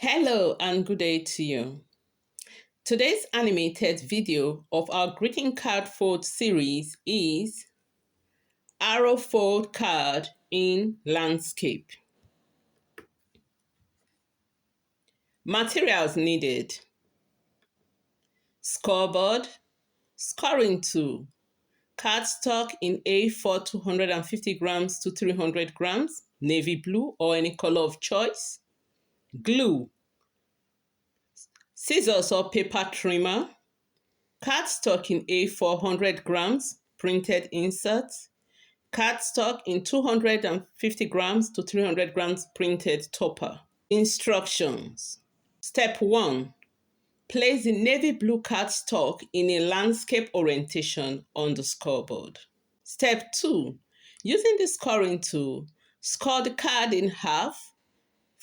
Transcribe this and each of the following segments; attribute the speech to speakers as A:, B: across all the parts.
A: Hello and good day to you. Today's animated video of our greeting card fold series is Arrow Fold Card in Landscape. Materials needed: scoreboard, scoring tool, cardstock in A4 250 grams to 300 grams, navy blue or any color of choice, glue, scissors or paper trimmer, cardstock in A4 100 grams, printed inserts, cardstock in 250 grams to 300 grams printed topper. Instructions. Step 1. Place the navy blue cardstock in a landscape orientation on the scoreboard. Step 2. Using the scoring tool, score the card in half,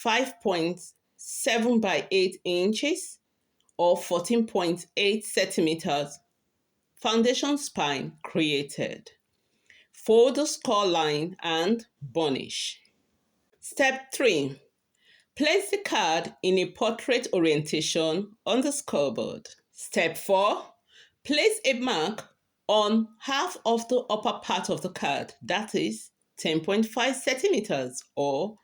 A: 5.7 by 8 inches or 14.8 centimeters. Foundation spine created. Fold the score line and burnish. Step 3. Place the card in a portrait orientation on the scoreboard. Step 4. Place a mark on half of the upper part of the card, that is 10.5 centimeters or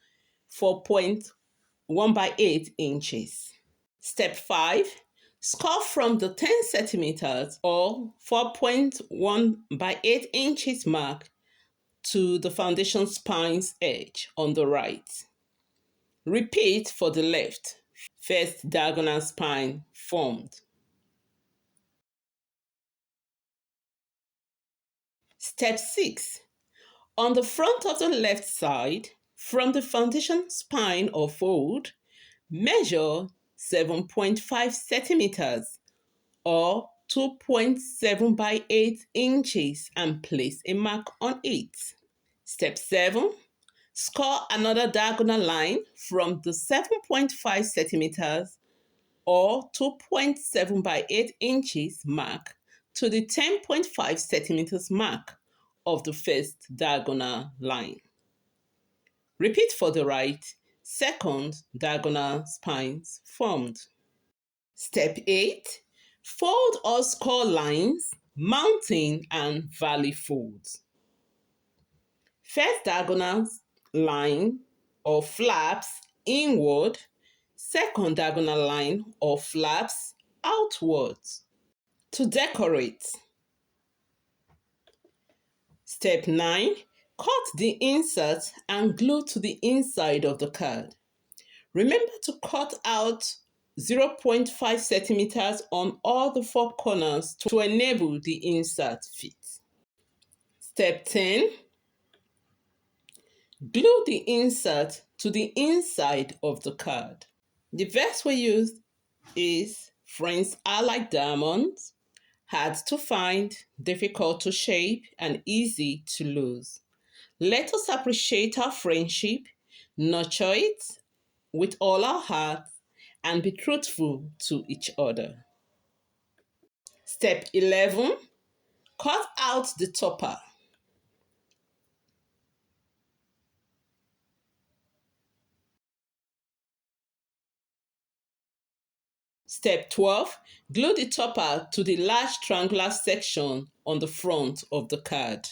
A: 4.1 by 8 inches. Step 5. Score from the 10 centimeters or 4.1 by 8 inches mark to the foundation spine's edge on the right. Repeat for the left. First diagonal spine formed. Step 6. On the front of the left side, from the foundation spine or fold, measure 7.5 centimeters or 2.7 by 8 inches and place a mark on it. Step 7. Score another diagonal line from the 7.5 centimeters or 2.7 by 8 inches mark to the 10.5 centimeters mark of the first diagonal line. Repeat for the right, second diagonal spines formed. Step 8. Fold or score lines, mountain and valley folds. First diagonal line or flaps inward, second diagonal line or flaps outwards. To decorate. Step 9. Cut the insert and glue to the inside of the card. Remember to cut out 0.5 centimeters on all the four corners to enable the insert fit. Step 10. Glue the insert to the inside of the card. The vest we used is Friends Are Like Diamonds, hard to find, difficult to shape, and easy to lose. Let us appreciate our friendship, nurture it with all our hearts, and be truthful to each other. Step 11. Cut out the topper. Step 12. Glue the topper to the large triangular section on the front of the card.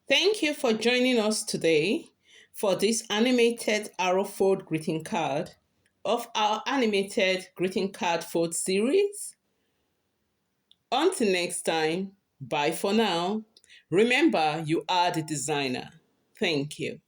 A: Thank you for joining us today for this animated arrow fold greeting card of our animated greeting card fold series. Until next time, bye for now. Remember, you are the designer. Thank you.